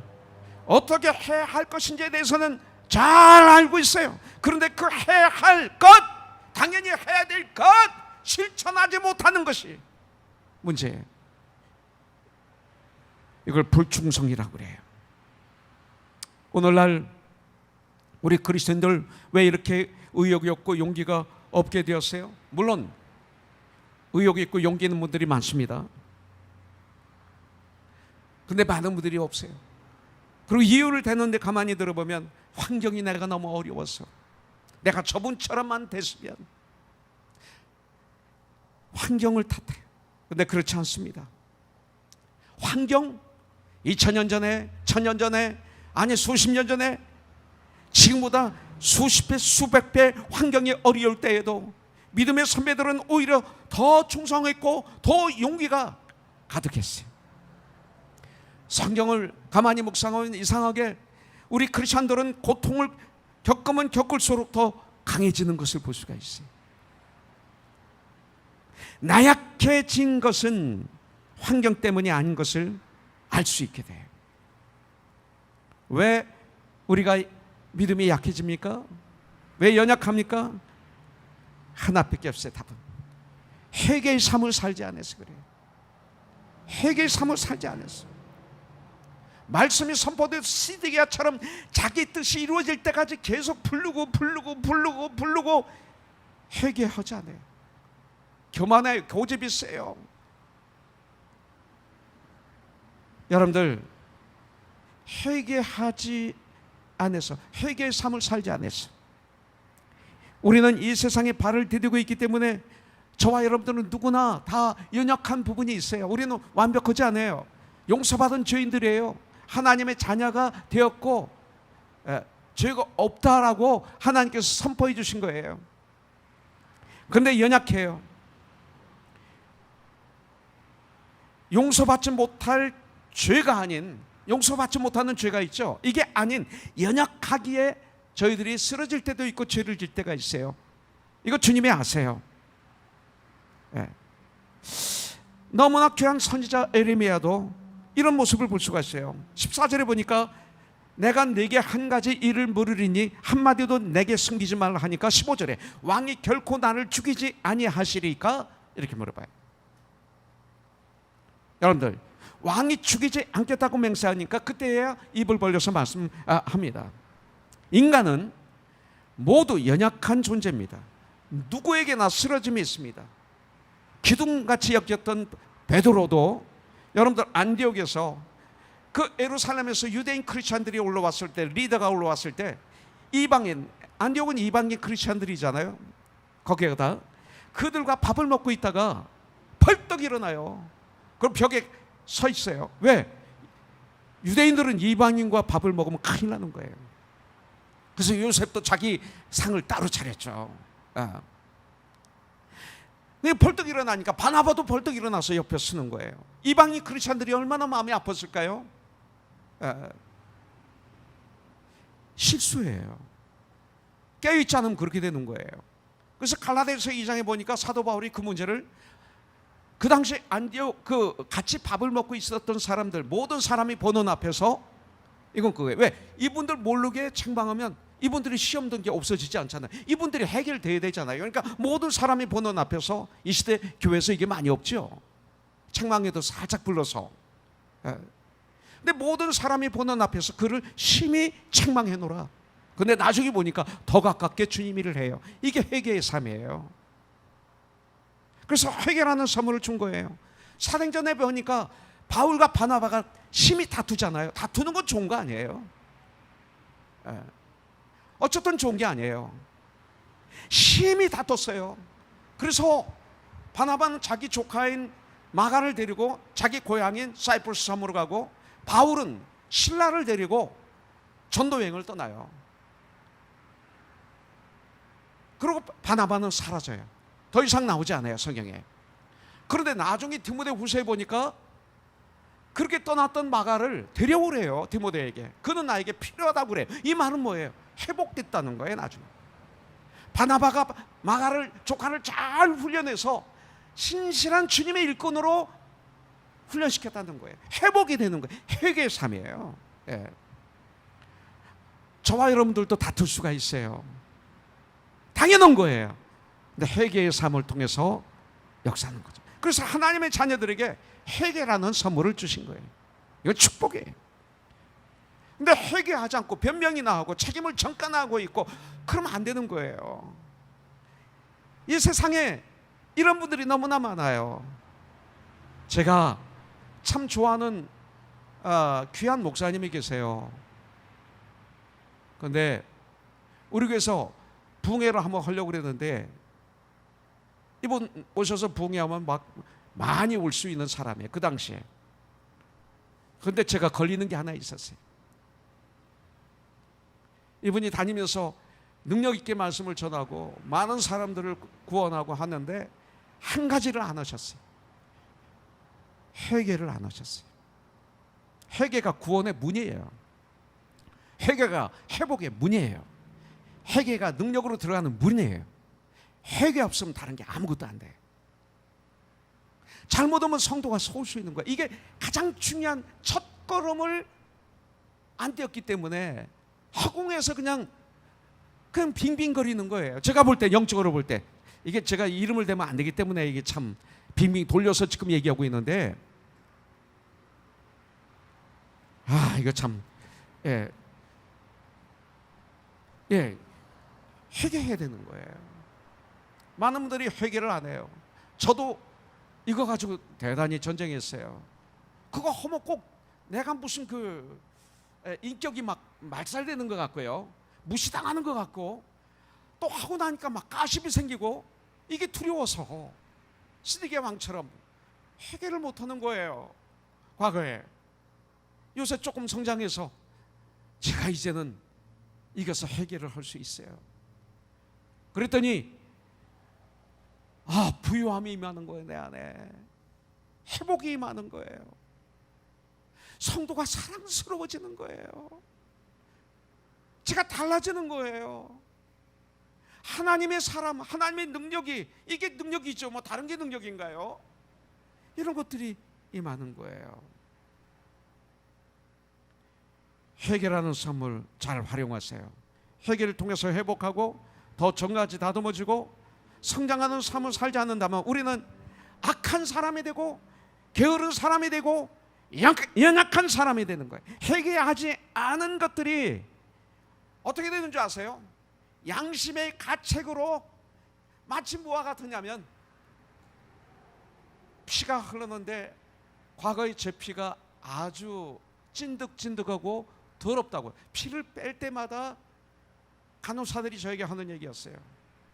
어떻게 해야 할 것인지에 대해서는 잘 알고 있어요. 그런데 그 해야 할 것, 당연히 해야 될 것, 실천하지 못하는 것이 문제예요. 이걸 불충성이라고 그래요. 오늘날 우리 그리스도인들 왜 이렇게 의욕이 없고 용기가 없게 되었어요? 물론 의욕이 있고 용기 있는 분들이 많습니다. 근데 많은 분들이 없어요. 그리고 이유를 대는데 가만히 들어보면 환경이 내가 너무 어려워서, 내가 저분처럼만 됐으면, 환경을 탓해요. 근데 그렇지 않습니다. 환경, 2000년 전에, 1000년 전에, 아니 수십 년 전에 지금보다 수십 배, 수백 배 환경이 어려울 때에도 믿음의 선배들은 오히려 더 충성했고 더 용기가 가득했어요. 성경을 가만히 묵상하면 이상하게 우리 크리스천들은 고통을 겪으면 겪을수록 더 강해지는 것을 볼 수가 있어요. 나약해진 것은 환경 때문이 아닌 것을 알 수 있게 돼요. 왜 우리가 믿음이 약해집니까? 왜 연약합니까? 하나밖에 없어요. 답은 회개의 삶을 살지 않아서 그래요. 회개의 삶을 살지 않았어. 말씀이 선포된 시드기야처럼 자기 뜻이 이루어질 때까지 계속 부르고 회개하지 않아요. 교만해요. 고집이 세요. 여러분들 회개하지 않아서, 회개의 삶을 살지 않아서 우리는 이 세상에 발을 디디고 있기 때문에 저와 여러분들은 누구나 다 연약한 부분이 있어요. 우리는 완벽하지 않아요. 용서받은 죄인들이에요. 하나님의 자녀가 되었고 죄가 없다라고 하나님께서 선포해 주신 거예요. 그런데 연약해요. 용서받지 못할 죄가 아닌, 용서받지 못하는 죄가 있죠. 이게 아닌 연약하기에 저희들이 쓰러질 때도 있고 죄를 질 때가 있어요. 이거 주님이 아세요. 네. 너무나 귀한 선지자 에레미야도 이런 모습을 볼 수가 있어요. 14절에 보니까 내가 네게 한 가지 일을 물으리니 한마디도 내게 숨기지 말라 하니까 15절에 왕이 결코 나를 죽이지 아니하시리까? 이렇게 물어봐요. 여러분들, 왕이 죽이지 않겠다고 맹세하니까 그때야 입을 벌려서 말씀합니다. 인간은 모두 연약한 존재입니다. 누구에게나 쓰러짐이 있습니다. 기둥같이 여겼던 베드로도, 여러분들 안디옥에서 그 예루살렘에서 유대인 크리스찬들이 올라왔을 때, 리더가 올라왔을 때 이방인, 안디옥은 이방인 크리스찬들이잖아요. 거기에다 그들과 밥을 먹고 있다가 벌떡 일어나요. 그럼 벽에 서 있어요. 왜? 유대인들은 이방인과 밥을 먹으면 큰일 나는 거예요. 그래서 요셉도 자기 상을 따로 차렸죠. 근데 벌떡 일어나니까 바나바도 벌떡 일어나서 옆에 서는 거예요. 이방인 크리스찬들이 얼마나 마음이 아팠을까요? 실수예요. 깨어있지 않으면 그렇게 되는 거예요. 그래서 갈라디아서 2장에 보니까 사도 바울이 그 문제를, 그 당시 안디옥 같이 밥을 먹고 있었던 사람들, 모든 사람이 보는 앞에서, 이건 그거예요. 왜? 이분들 모르게 책망하면 이분들이 시험 든 게 없어지지 않잖아요. 이분들이 해결돼야 되잖아요. 그러니까 모든 사람이 보는 앞에서, 이 시대 교회에서 이게 많이 없죠. 책망에도 살짝 불러서. 근데 모든 사람이 보는 앞에서 그를 심히 책망해 놓으라. 근데 나중에 보니까 더 가깝게 주님 일을 해요. 이게 회개의 삶이에요. 그래서 회개라는 선물을 준 거예요. 사도행전에 보니까 바울과 바나바가 심히 다투잖아요. 다투는 건 좋은 거 아니에요. 어쨌든 좋은 게 아니에요. 심히 다퉜어요. 그래서 바나바는 자기 조카인 마가를 데리고 자기 고향인 사이프러스 섬으로 가고, 바울은 실라를 데리고 전도 여행을 떠나요. 그리고 바나바는 사라져요. 더 이상 나오지 않아요, 성경에. 그런데 나중에 디모데후서에 보니까 그렇게 떠났던 마가를 데려오래요, 디모데에게. 그는 나에게 필요하다고 그래요. 이 말은 뭐예요? 회복됐다는 거예요, 나중에. 바나바가 마가를, 조카를 잘 훈련해서 신실한 주님의 일꾼으로 훈련시켰다는 거예요. 회복이 되는 거예요. 회개의 삶이에요. 예. 저와 여러분들도 다툴 수가 있어요. 당연한 거예요. 근데 회개의 삶을 통해서 역사하는 거죠. 그래서 하나님의 자녀들에게 회개라는 선물을 주신 거예요. 이거 축복이에요. 근데 회개하지 않고 변명이나 하고 책임을 전가하고 있고 그러면 안 되는 거예요. 이 세상에 이런 분들이 너무나 많아요. 제가 참 좋아하는 귀한 목사님이 계세요. 그런데 우리 교회에서 부흥회를 한번 하려고 그랬는데, 이분 오셔서 부흥회하면 막 많이 올 수 있는 사람이에요, 그 당시에. 그런데 제가 걸리는 게 하나 있었어요. 이분이 다니면서 능력 있게 말씀을 전하고 많은 사람들을 구원하고 하는데 한 가지를 안 하셨어요. 회개를 안 하셨어요. 회개가 구원의 문이에요. 회개가 회복의 문이에요. 회개가 능력으로 들어가는 문이에요. 회개 없으면 다른 게 아무것도 안 돼요. 잘못하면 성도가 속을 수 있는 거예요. 이게 가장 중요한 첫걸음을 안 떼었기 때문에 허공에서 그냥 빙빙거리는 거예요. 제가 볼 때, 영적으로 볼 때, 이게 제가 이름을 대면 안 되기 때문에 이게 참 빙빙 돌려서 지금 얘기하고 있는데, 이거 참, 회개해야 되는 거예요. 많은 분들이 회개를 안 해요. 저도 이거 가지고 대단히 전쟁했어요. 그거 하면 꼭 내가 무슨 인격이 막 말살되는 것 같고요, 무시당하는 것 같고, 또 하고 나니까 막 가십이 생기고, 이게 두려워서 시드기야 왕처럼 회개를 못하는 거예요. 과거에. 요새 조금 성장해서 제가 이제는 이겨서 회개를 할 수 있어요. 그랬더니 부유함이 임하는 거예요, 내 안에. 회복이 임하는 거예요. 성도가 사랑스러워지는 거예요. 제가 달라지는 거예요. 하나님의 사람, 하나님의 능력이, 이게 능력이죠. 뭐 다른 게 능력인가요? 이런 것들이 임하는 거예요. 회개라는 선물 잘 활용하세요. 회개를 통해서 회복하고 더 정같이 다듬어지고 성장하는 삶을 살지 않는다면 우리는 악한 사람이 되고 게으른 사람이 되고 연약한 사람이 되는 거예요. 회개하지 않은 것들이 어떻게 되는 줄 아세요? 양심의 가책으로 마치 뭐와 같으냐면, 피가 흐르는데 과거의 제 피가 아주 찐득찐득하고 더럽다고요. 피를 뺄 때마다 간호사들이 저에게 하는 얘기였어요.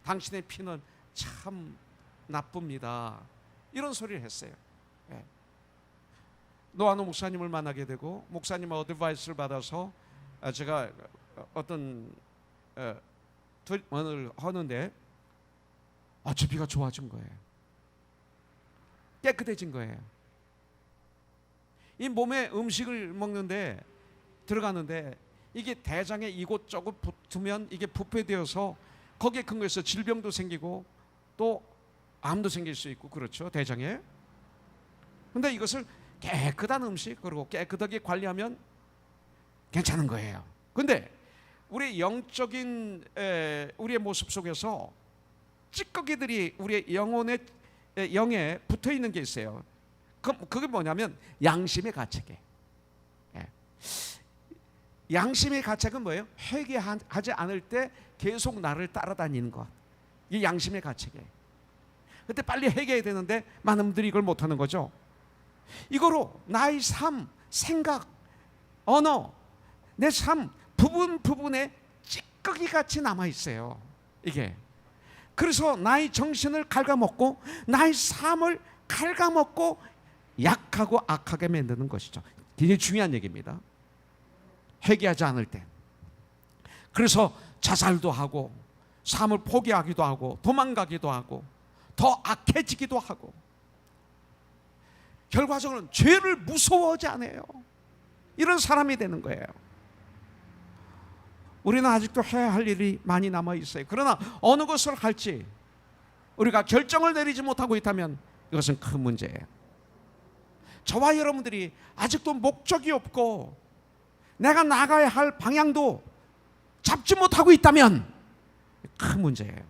당신의 피는 참 나쁩니다. 이런 소리를 했어요. 노아노 목사님을 만나게 되고, 목사님의 어드바이스를 받아서 제가 어떤 오늘 하는데 저 피가 좋아진 거예요. 깨끗해진 거예요. 이 몸에 음식을 먹는데 들어가는데 이게 대장에 이곳저곳 붙으면 이게 부패되어서 거기에 근거해서 질병도 생기고 또 암도 생길 수 있고, 그렇죠, 대장에. 근데 이것을 깨끗한 음식, 그리고 깨끗하게 관리하면 괜찮은 거예요. 근데 우리 영적인 우리의 모습 속에서 찌꺼기들이 우리의 영에 붙어 있는 게 있어요. 그게 뭐냐면 양심의 가책이에요. 양심의 가책은 뭐예요? 회개하지 않을 때 계속 나를 따라다니는 것. 이게 양심의 가책이에요. 그때 빨리 회개해야 되는데 많은 분들이 이걸 못하는 거죠. 이거로 나의 삶, 생각, 언어, 내 삶 부분에 찌꺼기같이 남아있어요. 이게 그래서 나의 정신을 갉아먹고 나의 삶을 갉아먹고 약하고 악하게 만드는 것이죠. 굉장히 중요한 얘기입니다. 회개하지 않을 때. 그래서 자살도 하고 삶을 포기하기도 하고 도망가기도 하고 더 악해지기도 하고 결과적으로는 죄를 무서워하지 않아요. 이런 사람이 되는 거예요. 우리는 아직도 해야 할 일이 많이 남아 있어요. 그러나 어느 것을 할지 우리가 결정을 내리지 못하고 있다면 이것은 큰 문제예요. 저와 여러분들이 아직도 목적이 없고 내가 나가야 할 방향도 잡지 못하고 있다면 큰 문제예요.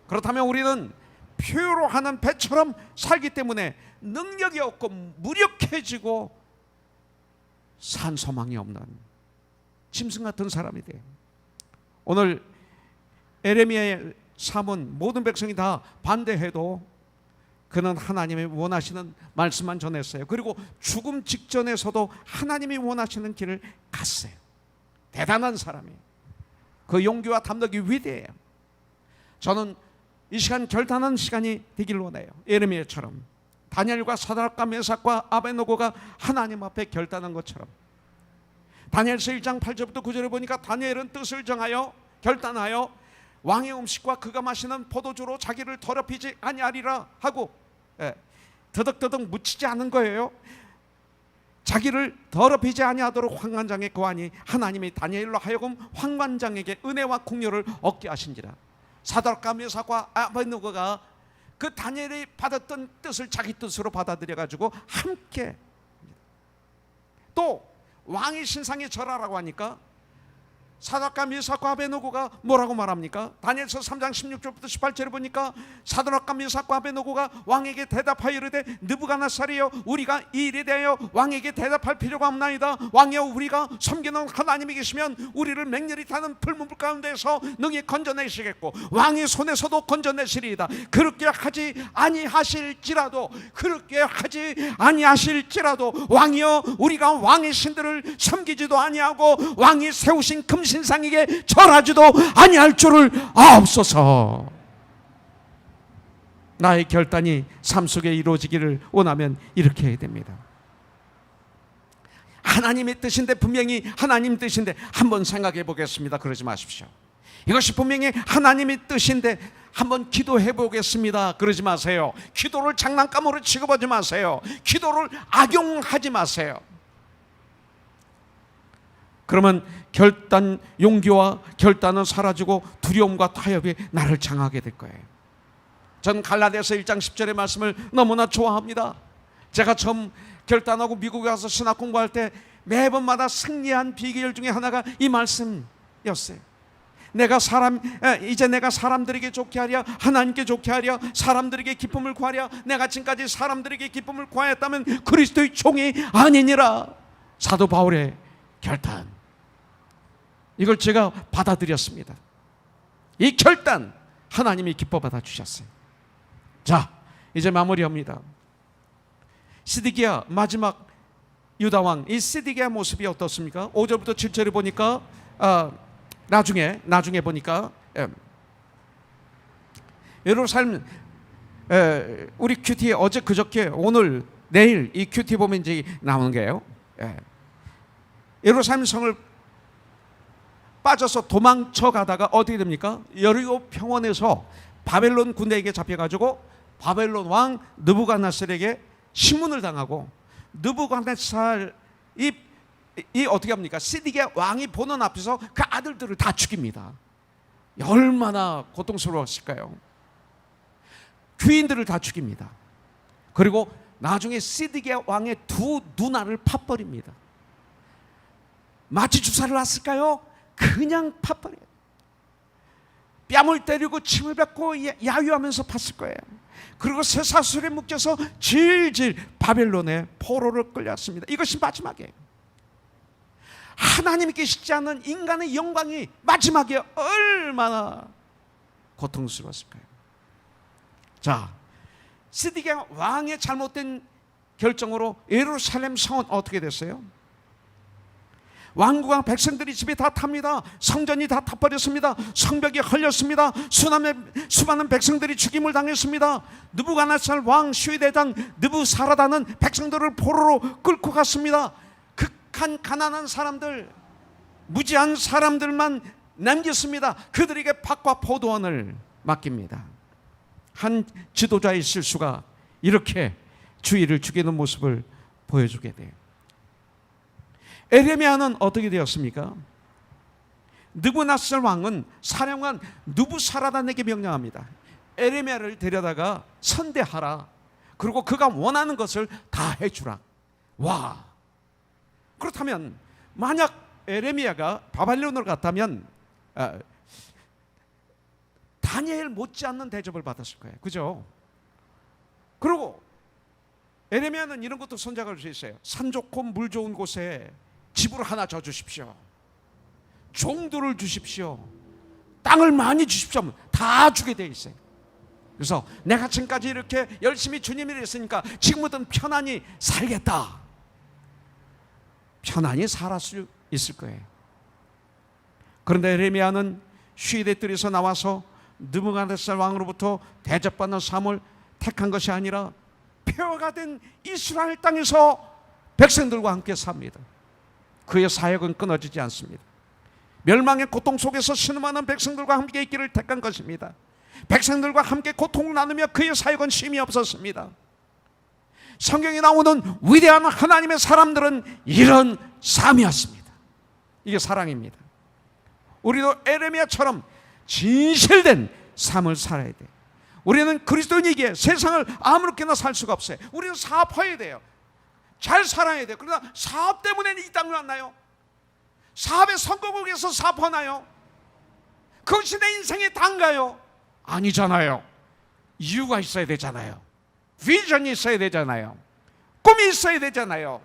그렇다면 우리는 표로 하는 배처럼 살기 때문에 능력이 없고 무력해지고 산 소망이 없는 짐승 같은 사람이 돼요. 오늘 에레미야의 삶은 모든 백성이 다 반대해도 그는 하나님이 원하시는 말씀만 전했어요. 그리고 죽음 직전에서도 하나님이 원하시는 길을 갔어요. 대단한 사람이에요. 그 용기와 담력이 위대해요. 저는 이 시간 결단하는 시간이 되길 원해요. 예레미야처럼 다니엘과 사드락과 메삭과 아베노고가 하나님 앞에 결단한 것처럼. 다니엘서 1장 8절부터 9절에 보니까 다니엘은 뜻을 정하여 결단하여 왕의 음식과 그가 마시는 포도주로 자기를 더럽히지 아니하리라 하고 더덕더덕 묻히지 않은 거예요. 자기를 더럽히지 아니하도록 환관장에 거하니 하나님이 다니엘로 하여금 환관장에게 은혜와 공료를 얻게 하신지라. 사드락과 메삭과 아베노고가 그 다니엘이 받았던 뜻을 자기 뜻으로 받아들여 가지고 함께, 또 왕의 신상에 절하라고 하니까 사드락과 메삭과 아베노고가 뭐라고 말합니까? 다니엘서 3장 16절부터 18절에 보니까 사드락과 메삭과 아베노고가 왕에게 대답하여 이르되 느부갓네살이여 우리가 이 일에 대하여 왕에게 대답할 필요가 없나이다. 왕이여 우리가 섬기는 하나님이 계시면 우리를 맹렬히 타는 불문불 가운데서 능히 건져내시겠고 왕의 손에서도 건져내시리이다. 그렇게 하지 아니하실지라도 왕이여 우리가 왕의 신들을 섬기지도 아니하고 왕이 세우신 금신상에게 절하지도 아니할 줄을 아옵소서. 나의 결단이 삶 속에 이루어지기를 원하면 이렇게 해야 됩니다. 하나님의 뜻인데, 분명히 하나님 뜻인데 한번 생각해 보겠습니다. 그러지 마십시오. 이것이 분명히 하나님의 뜻인데 한번 기도해 보겠습니다. 그러지 마세요. 기도를 장난감으로 취급하지 마세요. 기도를 악용하지 마세요. 그러면 결단, 용기와 결단은 사라지고 두려움과 타협이 나를 장하게 될 거예요. 전 갈라디아서 1장 10절의 말씀을 너무나 좋아합니다. 제가 처음 결단하고 미국에 가서 신학 공부할 때 매번마다 승리한 비결 중에 하나가 이 말씀이었어요. 이제 내가 사람들에게 좋게 하랴, 하나님께 좋게 하랴, 사람들에게 기쁨을 구하랴. 내가 지금까지 사람들에게 기쁨을 구하였다면 그리스도의 종이 아니니라. 사도 바울의 결단, 이걸 제가 받아들였습니다. 이 결단 하나님이 기뻐 받아주셨어요. 자, 이제 마무리합니다. 시드기야 마지막 유다왕, 이 시드기야 모습이 어떻습니까? 5절부터 7절에 보니까 나중에 보니까 예루살렘, 우리 큐티 어제 그저께 오늘 내일 이 큐티 보면 이제 나오는 거예요. 예루살렘 성을 빠져서 도망쳐 가다가 어떻게 됩니까? 여리고 평원에서 바벨론 군대에게 잡혀가지고 바벨론 왕 느부갓네살에게 신문을 당하고, 느부갓네살 이 어떻게 합니까? 시드기야 왕이 보는 앞에서 그 아들들을 다 죽입니다. 얼마나 고통스러웠을까요? 귀인들을 다 죽입니다. 그리고 나중에 시드기야 왕의 두 누나를 팥버립니다. 마치 주사를 놨을까요? 그냥 팥버려요. 뺨을 때리고 침을 뱉고 야유하면서 팠을 거예요. 그리고 쇠사슬에 묶여서 질질 바벨론의 포로를 끌려왔습니다. 이것이 마지막이에요. 하나님이 계시지 않는 인간의 영광이 마지막에 얼마나 고통스러웠을까요? 자, 시드기야 왕의 잘못된 결정으로 예루살렘 성은 어떻게 됐어요? 왕국왕 백성들이 집에 다 탑니다. 성전이 다 타버렸습니다. 성벽이 헐렸습니다. 수많은 백성들이 죽임을 당했습니다. 느부갓네살 왕 시위대장 느부사라다는 백성들을 포로로 끌고 갔습니다. 극한 가난한 사람들, 무지한 사람들만 남겼습니다. 그들에게 밭과 포도원을 맡깁니다. 한 지도자의 실수가 이렇게 주의를 죽이는 모습을 보여주게 돼요. 에레미야는 어떻게 되었습니까? 느부갓네살 왕은 사령관 느부사라단에게 명령합니다. 에레미야를 데려다가 선대하라. 그리고 그가 원하는 것을 다 해주라. 와, 그렇다면 만약 에레미야가 바벨론으로 갔다면 다니엘 못지않는 대접을 받았을 거예요. 그죠? 그리고 에레미야는 이런 것도 선택할 수 있어요. 산 좋고 물 좋은 곳에 집을 하나 줘 주십시오. 종들을 주십시오. 땅을 많이 주십시오. 다 주게 돼 있어요. 그래서 내가 지금까지 이렇게 열심히 주님을 했으니까 지금부터는 편안히 살겠다. 편안히 살았을 수 있을 거예요. 그런데 에레미야는 시위대들에서 나와서 느부갓네살 왕으로부터 대접받는 삶을 택한 것이 아니라 폐허가 된 이스라엘 땅에서 백성들과 함께 삽니다. 그의 사역은 끊어지지 않습니다. 멸망의 고통 속에서 신음하는 백성들과 함께 있기를 택한 것입니다. 백성들과 함께 고통을 나누며 그의 사역은 쉼이 없었습니다. 성경에 나오는 위대한 하나님의 사람들은 이런 삶이었습니다. 이게 사랑입니다. 우리도 에레미야처럼 진실된 삶을 살아야 돼요. 우리는 그리스도인이기에 세상을 아무렇게나 살 수가 없어요. 우리는 사업해야 돼요. 잘 살아야 돼요. 그러나 사업 때문에 이 땅을 왔나요? 사업의 성공을 위해서 사업하나요? 그것이 내 인생의 단가요? 아니잖아요. 이유가 있어야 되잖아요. 비전이 있어야 되잖아요. 꿈이 있어야 되잖아요.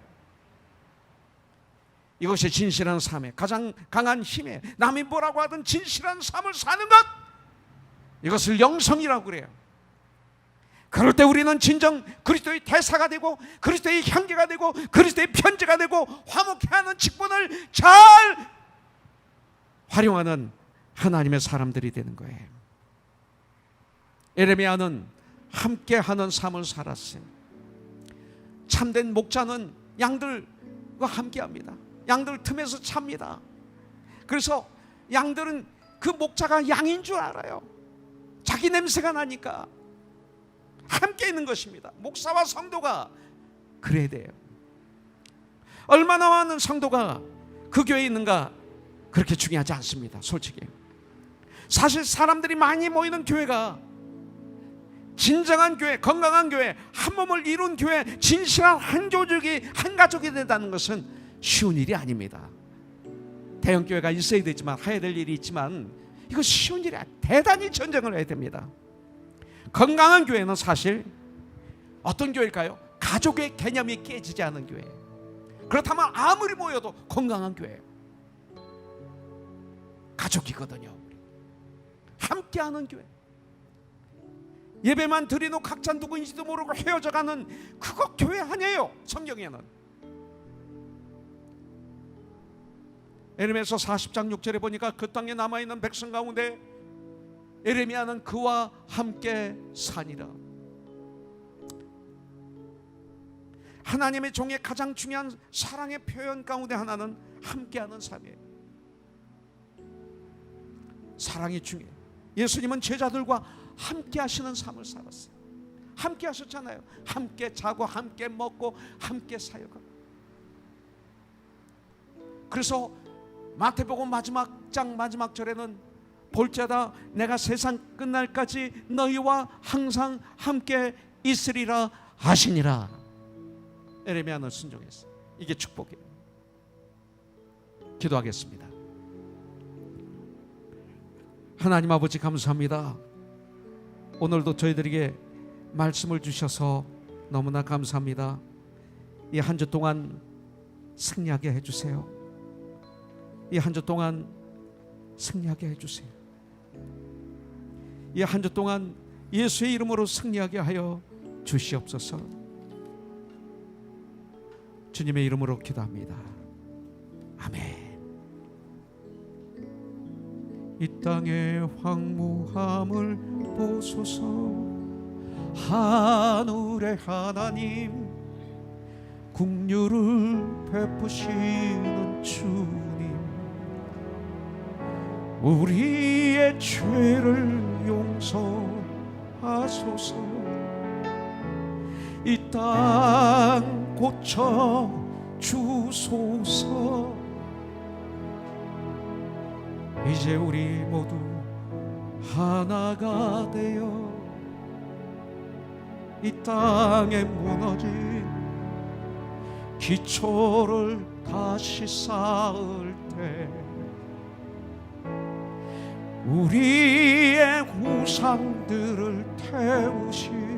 이것이 진실한 삶의 가장 강한 힘이에요. 남이 뭐라고 하든 진실한 삶을 사는 것, 이것을 영성이라고 그래요. 그럴 때 우리는 진정 그리스도의 대사가 되고 그리스도의 향기가 되고 그리스도의 편지가 되고 화목해 하는 직분을 잘 활용하는 하나님의 사람들이 되는 거예요. 에레미야는 함께하는 삶을 살았어요. 참된 목자는 양들과 함께합니다. 양들 틈에서 찹니다. 그래서 양들은 그 목자가 양인 줄 알아요. 자기 냄새가 나니까 함께 있는 것입니다. 목사와 성도가 그래야 돼요. 얼마나 많은 성도가 그 교회에 있는가 그렇게 중요하지 않습니다. 솔직히 사실 사람들이 많이 모이는 교회가 진정한 교회, 건강한 교회, 한 몸을 이룬 교회, 진실한 한 조직이, 한 가족이 된다는 것은 쉬운 일이 아닙니다. 대형 교회가 있어야 되지만, 해야 될 일이 있지만 이거 쉬운 일이 아니에요. 대단히 전쟁을 해야 됩니다. 건강한 교회는 사실 어떤 교회일까요? 가족의 개념이 깨지지 않은 교회예요. 그렇다면 아무리 모여도 건강한 교회예요. 가족이거든요. 함께하는 교회. 예배만 드리고 각자 누구인지도 모르고 헤어져가는 그거 교회 아니에요. 성경에는. 에레미야서 40장 6절에 보니까 그 땅에 남아있는 백성 가운데 에레미야는 그와 함께 사니라. 하나님의 종의 가장 중요한 사랑의 표현 가운데 하나는 함께하는 삶이에요. 사랑이 중요해요. 예수님은 제자들과 함께 하시는 삶을 살았어요. 함께 하셨잖아요. 함께 자고 함께 먹고 함께 사역하고. 그래서 마태복음 마지막 장 마지막 절에는 볼지어다 내가 세상 끝날까지 너희와 항상 함께 있으리라 하시니라. 에레미야는 순종했어요. 이게 축복이에요. 기도하겠습니다. 하나님 아버지 감사합니다. 오늘도 저희들에게 말씀을 주셔서 너무나 감사합니다. 이 한 주 동안 승리하게 해주세요. 이 한 주 동안 승리하게 해주세요. 이 한 주 동안 예수의 이름으로 승리하게 하여 주시옵소서. 주님의 이름으로 기도합니다. 아멘. 이 땅의 황무함을 보소서. 하늘의 하나님, 긍휼을 베푸시는 주님, 우리의 죄를 용서하소서. 이 땅 고쳐 주소서. 이제 우리 모두 하나가 되어 이 땅에 무너진 기초를 다시 쌓을 때 우리의 우상들을 태우실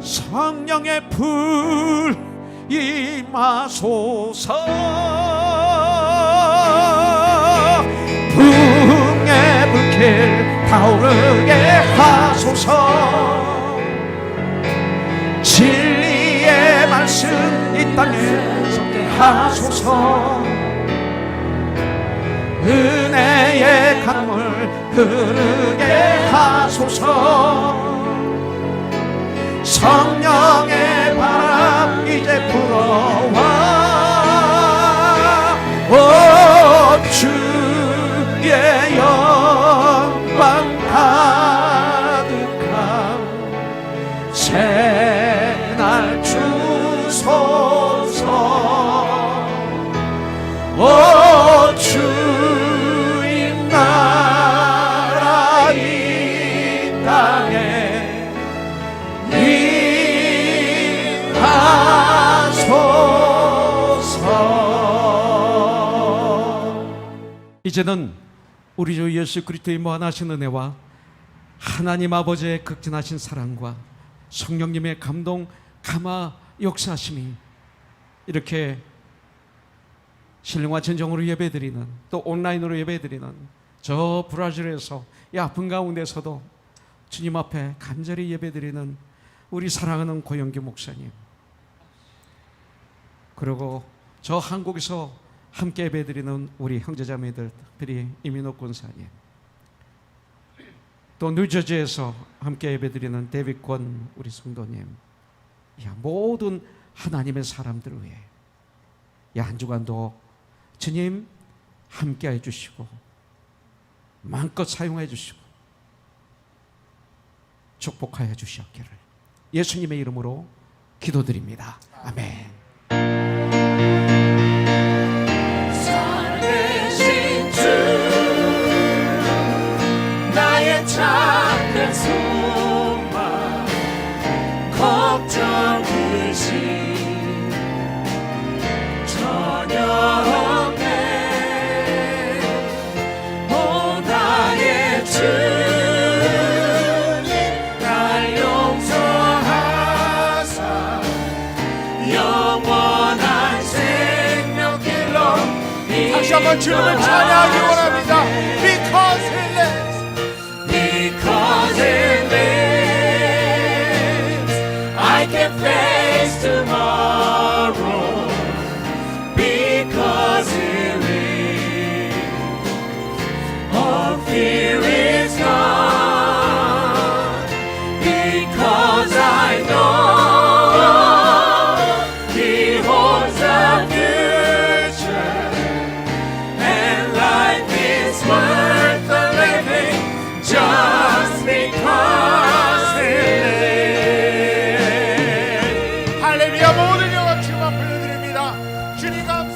성령의 불 임하소서. 붕의 불길 타오르게 하소서. 진리의 말씀 이 땅에 섞게 하소서. 은혜의 강물 흐르게 하소서. 성령의 바람 이제 불어와. 오 주의 영광 가득한 새날 주소서. 오 주인 나라 이 땅에 이제는 우리 주 예수 그리스도의 무한하신 은혜와 하나님 아버지의 극진하신 사랑과 성령님의 감동 감화 역사하심이 이렇게 신령과 진정으로 예배드리는, 또 온라인으로 예배드리는 저 브라질에서 이 아픈 가운데서도 주님 앞에 간절히 예배드리는 우리 사랑하는 고영기 목사님, 그리고 저 한국에서 함께 예배드리는 우리 형제자매들, 특별히 이민옥 권사님, 또 뉴저지에서 함께 예배드리는 데빗권 우리 성도님, 모든 하나님의 사람들을 위해 한 주간도 주님 함께해 주시고 마음껏 사용해 주시고 축복하여 주시옵기를 예수님의 이름으로 기도드립니다. 아멘. 살아계신 주, 나의 참된 소망, 걱정 의심 전혀 없네. 오 나의 주님, 날 용서하사 영원한 생명길로 다시 한번 주님을 찬양하기 원합니다. Because He lives, Because He lives, I can face tomorrow. Because He lives, all fear is gone. Because I know He holds the future, and life is worth the living just because He lives. 할렐루야. 모든 영광 주님 앞에 드립니다. 주님 감사합니다.